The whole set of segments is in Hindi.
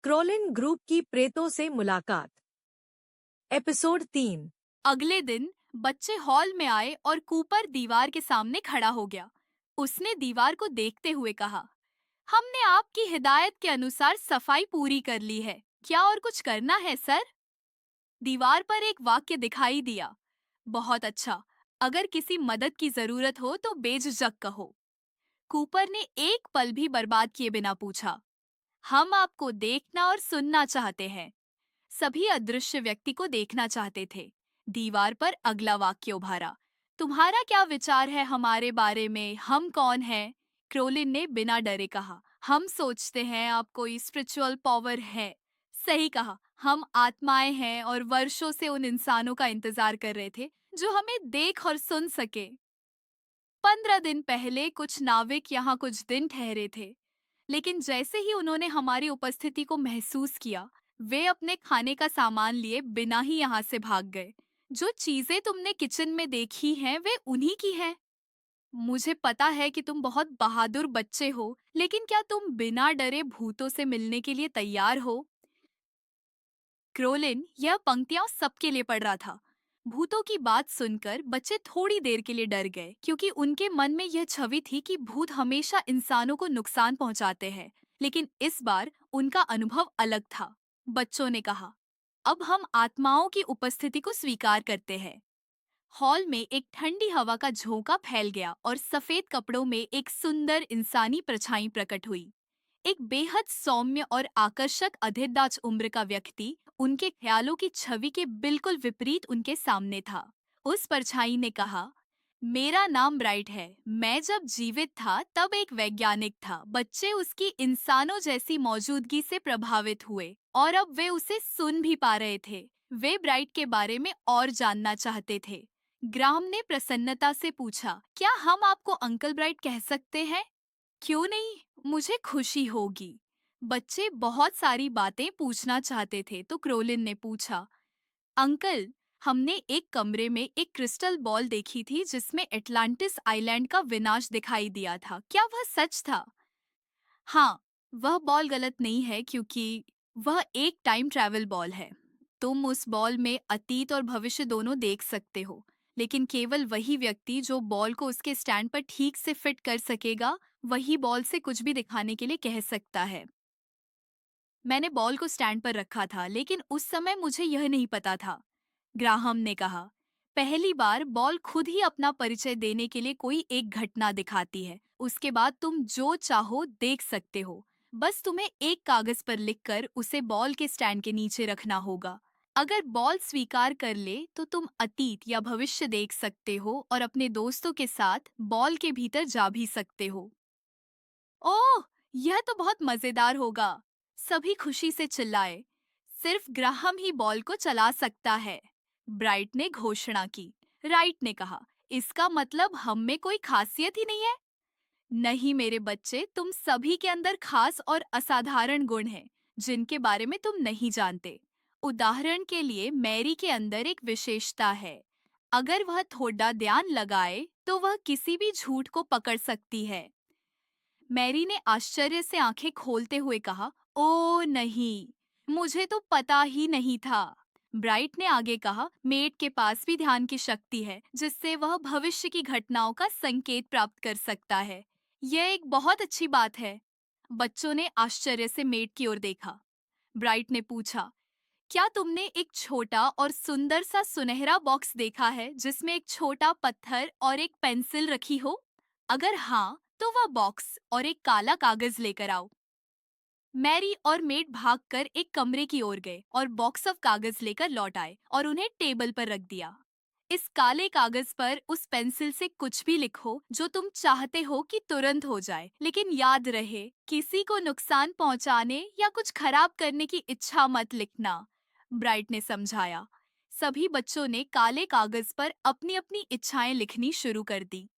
क्रोलिन ग्रुप की प्रेतों से मुलाकात। एपिसोड 3। अगले दिन बच्चे हॉल में आए और कूपर दीवार के सामने खड़ा हो गया। उसने दीवार को देखते हुए कहा, हमने आपकी हिदायत के अनुसार सफाई पूरी कर ली है। क्या और कुछ करना है सर? दीवार पर एक वाक्य दिखाई दिया। बहुत अच्छा। अगर किसी मदद की जरूरत हो तो बेझिझक कहो। कूपर ने एक पल भी बर्बाद किए बिना पूछा, हम आपको देखना और सुनना चाहते हैं। सभी अदृश्य व्यक्ति को देखना चाहते थे। दीवार पर अगला वाक्य उभारा, तुम्हारा क्या विचार है हमारे बारे में, हम कौन हैं? क्रोलिन ने बिना डरे कहा, हम सोचते हैं आप कोई स्पिरिचुअल पावर है। सही कहा, हम आत्माएं हैं और वर्षों से उन इंसानों का इंतजार कर रहे थे जो हमें देख और सुन सके। 15 दिन पहले कुछ नाविक यहाँ कुछ दिन ठहरे थे, लेकिन जैसे ही उन्होंने हमारी उपस्थिति को महसूस किया, वे अपने खाने का सामान लिए बिना ही यहाँ से भाग गए। जो चीजें तुमने किचन में देखी हैं, वे उन्हीं की हैं। मुझे पता है कि तुम बहुत बहादुर बच्चे हो, लेकिन क्या तुम बिना डरे भूतों से मिलने के लिए तैयार हो? क्रोलिन यह पंक्तियां सबके लिए पढ़ रहा था। भूतों की बात सुनकर बच्चे थोड़ी देर के लिए डर गए, क्योंकि उनके मन में यह छवि थी कि भूत हमेशा इंसानों को नुकसान पहुंचाते हैं। लेकिन इस बार उनका अनुभव अलग था। बच्चों ने कहा, अब हम आत्माओं की उपस्थिति को स्वीकार करते हैं। हॉल में एक ठंडी हवा का झोंका फैल गया और सफेद कपड़ों में एक सुंदर इंसानी परछाई प्रकट हुई। एक बेहद सौम्य और आकर्षक अधिदाच उम्र का व्यक्ति उनके ख्यालों की छवि के बिल्कुल विपरीत उनके सामने था। उस परछाई ने कहा, मेरा नाम ब्राइट है। मैं जब जीवित था तब एक वैज्ञानिक था। बच्चे उसकी इंसानों जैसी मौजूदगी से प्रभावित हुए और अब वे उसे सुन भी पा रहे थे। वे ब्राइट के बारे में और जानना चाहते थे। ग्राम ने प्रसन्नता से पूछा, क्या हम आपको अंकल ब्राइट कह सकते हैं? क्यों नहीं, मुझे खुशी होगी। बच्चे बहुत सारी बातें पूछना चाहते थे तो क्रोलिन ने पूछा, अंकल, हमने एक कमरे में एक क्रिस्टल बॉल देखी थी जिसमें एटलांटिस आइलैंड का विनाश दिखाई दिया था। क्या वह सच था? हाँ, वह बॉल गलत नहीं है, क्योंकि वह एक टाइम ट्रैवल बॉल है। तुम उस बॉल में अतीत और भविष्य दोनों देख सकते हो, लेकिन केवल वही व्यक्ति जो बॉल को उसके स्टैंड पर ठीक से फिट कर सकेगा, वही बॉल से कुछ भी दिखाने के लिए कह सकता है। मैंने बॉल को स्टैंड पर रखा था, लेकिन उस समय मुझे यह नहीं पता था। ग्राहम ने कहा, पहली बार बॉल खुद ही अपना परिचय देने के लिए कोई एक घटना दिखाती है। उसके बाद तुम जो चाहो देख सकते हो। बस तुम्हें एक कागज पर लिखकर उसे बॉल के स्टैंड के नीचे रखना होगा। अगर बॉल स्वीकार कर ले तो तुम अतीत या भविष्य देख सकते हो और अपने दोस्तों के साथ बॉल के भीतर जा भी सकते हो। ओह, यह तो बहुत मजेदार होगा। सभी खुशी से चिल्लाए। सिर्फ ग्राहम ही बॉल को चला सकता है, ब्राइट ने घोषणा की। राइट ने कहा, इसका मतलब हम में कोई खासियत ही नहीं है? नहीं मेरे बच्चे, तुम सभी के अंदर खास और असाधारण गुण हैं जिनके बारे में तुम नहीं जानते। उदाहरण के लिए मैरी के अंदर एक विशेषता है। अगर वह थोड़ा ध्यान लगाए तो वह किसी भी झूठ को पकड़ सकती है। मैरी ने आश्चर्य से आंखें खोलते हुए कहा, ओ नहीं, मुझे तो पता ही नहीं था। ब्राइट ने आगे कहा, मेट के पास भी ध्यान की शक्ति है जिससे वह भविष्य की घटनाओं का संकेत प्राप्त कर सकता है। यह एक बहुत अच्छी बात है। बच्चों ने आश्चर्य से मेट की ओर देखा। ब्राइट ने पूछा, क्या तुमने एक छोटा और सुंदर सा सुनहरा बॉक्स देखा है जिसमें एक छोटा पत्थर और एक पेंसिल रखी हो? अगर हाँ, तो वह बॉक्स और एक काला कागज लेकर आओ। मैरी और मेट भागकर एक कमरे की ओर गए और बॉक्स ऑफ कागज लेकर लौट आए और उन्हें टेबल पर रख दिया। इस काले कागज पर उस पेंसिल से कुछ भी लिखो जो तुम चाहते हो कि तुरंत हो जाए, लेकिन याद रहे, किसी को नुकसान पहुंचाने या कुछ खराब करने की इच्छा मत लिखना, ब्राइट ने समझाया। सभी बच्चों ने काले कागज पर अपनी अपनी इच्छाएं लिखनी शुरू कर दी।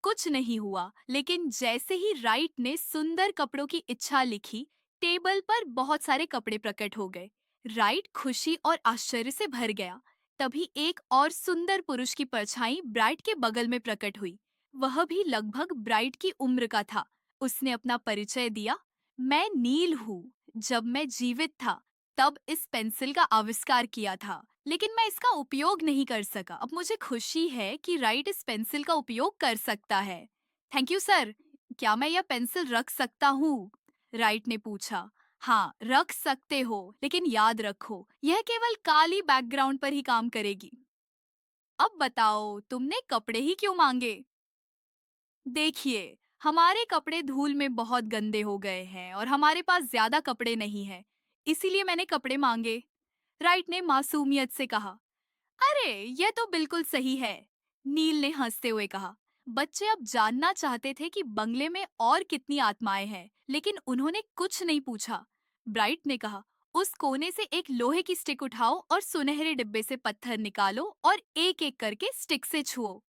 कुछ नहीं हुआ, लेकिन जैसे ही राइट ने सुंदर कपड़ों की इच्छा लिखी, टेबल पर बहुत सारे कपड़े प्रकट हो गए। राइट खुशी और आश्चर्य से भर गया। तभी एक और सुंदर पुरुष की परछाई ब्राइट के बगल में प्रकट हुई। वह भी लगभग ब्राइट की उम्र का था। उसने अपना परिचय दिया, मैं नील हूँ, जब मैं जीवित था तब इस पेंसिल का आविष्कार किया था, लेकिन मैं इसका उपयोग नहीं कर सका। अब मुझे खुशी है कि राइट इस पेंसिल का उपयोग कर सकता है। Thank you sir. क्या मैं यह पेंसिल रख सकता हूँ? राइट ने पूछा। हाँ, रख सकते हो, लेकिन याद रखो यह केवल काली बैकग्राउंड पर ही काम करेगी। अब बताओ, तुमने कपड़े ही क्यों मांगे? देखिए, हमारे कपड़े धूल में बहुत गंदे हो गए हैं और हमारे पास ज्यादा कपड़े नहीं हैं, इसीलिए मैंने कपड़े मांगे। राइट ने मासूमियत से कहा। अरे, यह तो बिल्कुल सही है। नील ने हंसते हुए कहा। बच्चे अब जानना चाहते थे कि बंगले में और कितनी आत्माएं हैं, लेकिन उन्होंने कुछ नहीं पूछा। ब्राइट ने कहा, उस कोने से एक लोहे की स्टिक उठाओ और सुनहरे डिब्बे से पत्थर निकालो और एक एक करके स्टिक से छुओ।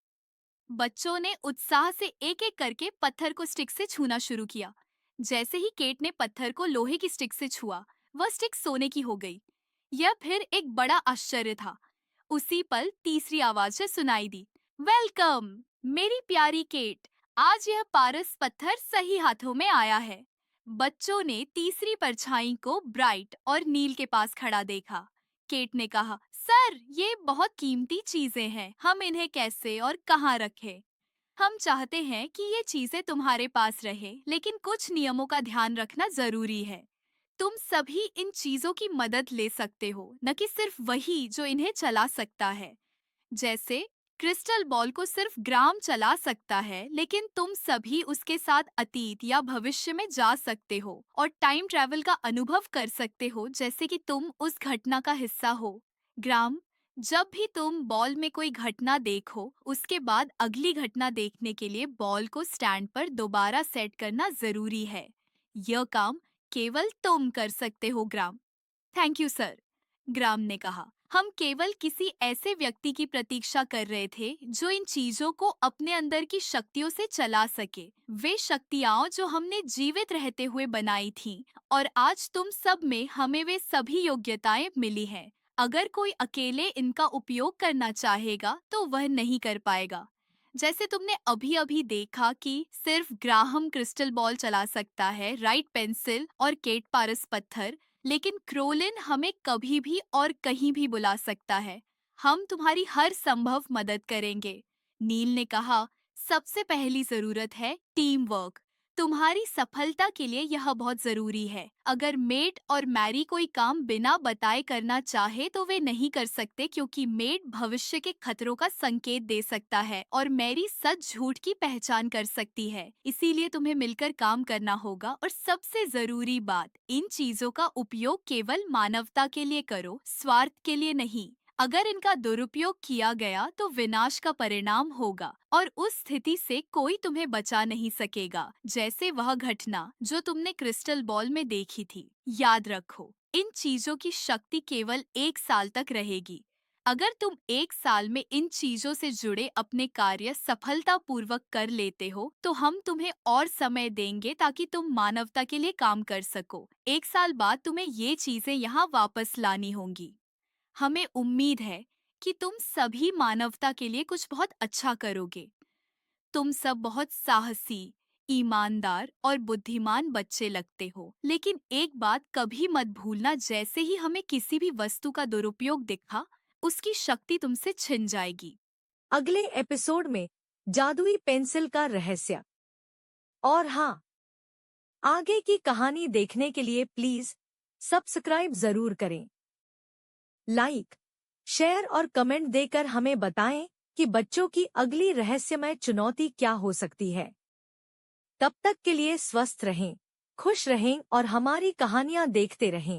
बच्चों ने उत्साह से एक एक करके पत्थर को स्टिक से छूना शुरू किया। जैसे ही केट ने पत्थर को लोहे की स्टिक से छुआ, वह स्टिक सोने की हो गई। यह फिर एक बड़ा आश्चर्य था। उसी पल तीसरी आवाजें सुनाई दी। वेलकम मेरी प्यारी केट, आज यह पारस पत्थर सही हाथों में आया है। बच्चों ने तीसरी परछाई को ब्राइट और नील के पास खड़ा देखा। केट ने कहा, सर, ये बहुत कीमती चीजें हैं, हम इन्हें कैसे और कहाँ रखें? हम चाहते हैं कि ये चीजें तुम्हारे पास रहे, लेकिन कुछ नियमों का ध्यान रखना जरूरी है। तुम सभी इन चीजों की मदद ले सकते हो, न कि सिर्फ वही जो इन्हें चला सकता है। जैसे क्रिस्टल बॉल को सिर्फ ग्राम चला सकता है, लेकिन तुम सभी उसके साथ अतीत या भविष्य में जा सकते हो और टाइम ट्रैवल का अनुभव कर सकते हो, जैसे कि तुम उस घटना का हिस्सा हो। ग्राम, जब भी तुम बॉल में कोई घटना देखो, उसके बाद अगली घटना देखने के लिए बॉल को स्टैंड पर दोबारा सेट करना जरूरी है। यह काम केवल तुम कर सकते हो, ग्राम। थैंक यू सर, ग्राम ने कहा। हम केवल किसी ऐसे व्यक्ति की प्रतीक्षा कर रहे थे जो इन चीजों को अपने अंदर की शक्तियों से चला सके। वे शक्तियां जो हमने जीवित रहते हुए बनाई थीं, और आज तुम सब में हमें वे सभी योग्यताएं मिली हैं। अगर कोई अकेले इनका उपयोग करना चाहेगा तो वह नहीं कर पाएगा। जैसे तुमने अभी अभी देखा कि सिर्फ ग्राहम क्रिस्टल बॉल चला सकता है, राइट पेंसिल और केट पारस पत्थर, लेकिन क्रोलिन हमें कभी भी और कहीं भी बुला सकता है। हम तुम्हारी हर संभव मदद करेंगे। नील ने कहा, सबसे पहली जरूरत है टीम वर्क। तुम्हारी सफलता के लिए यह बहुत जरूरी है। अगर मेट और मैरी कोई काम बिना बताए करना चाहे तो वे नहीं कर सकते, क्योंकि मेट भविष्य के खतरों का संकेत दे सकता है और मैरी सच झूठ की पहचान कर सकती है। इसीलिए तुम्हें मिलकर काम करना होगा, और सबसे जरूरी बात, इन चीजों का उपयोग केवल मानवता के लिए करो, स्वार्थ के लिए नहीं। अगर इनका दुरुपयोग किया गया तो विनाश का परिणाम होगा और उस स्थिति से कोई तुम्हें बचा नहीं सकेगा, जैसे वह घटना जो तुमने क्रिस्टल बॉल में देखी थी। याद रखो, इन चीजों की शक्ति केवल 1 साल तक रहेगी। अगर तुम 1 साल में इन चीजों से जुड़े अपने कार्य सफलतापूर्वक कर लेते हो, तो हम तुम्हें और समय देंगे ताकि तुम मानवता के लिए काम कर सको। 1 साल बाद तुम्हें ये चीजें यहाँ वापस लानी होंगी। हमें उम्मीद है कि तुम सभी मानवता के लिए कुछ बहुत अच्छा करोगे। तुम सब बहुत साहसी, ईमानदार और बुद्धिमान बच्चे लगते हो, लेकिन एक बात कभी मत भूलना, जैसे ही हमें किसी भी वस्तु का दुरुपयोग दिखा, उसकी शक्ति तुमसे छिन जाएगी। अगले एपिसोड में जादुई पेंसिल का रहस्य। और हाँ, आगे की कहानी देखने के लिए प्लीज सब्सक्राइब जरूर करें। लाइक, शेयर और कमेंट देकर हमें बताएं कि बच्चों की अगली रहस्यमय चुनौती क्या हो सकती है। तब तक के लिए स्वस्थ रहें, खुश रहें और हमारी कहानियां देखते रहें।